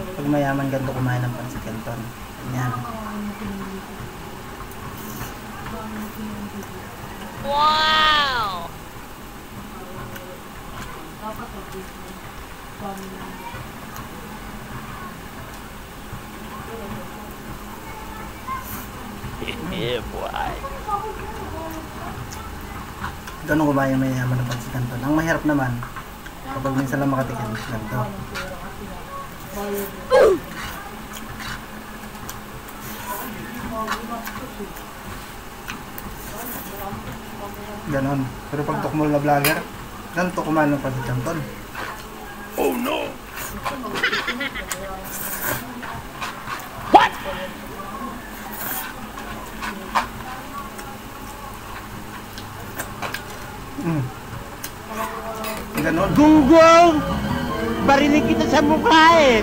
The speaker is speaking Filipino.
Pag mayaman ganito kumain ng pansit canton. Ganyan. Wow! Yeah, boy. Ganun kumain may yaman ng pansit canton. Ang mahirap naman, kapag minsan lang makatikim ganito. Ganon. Pero pag tukmol na vlogger, ganito kumain ng pansit canton. Oh no! What? Ganon. Gunggong! Barinig kita sa mukha eh!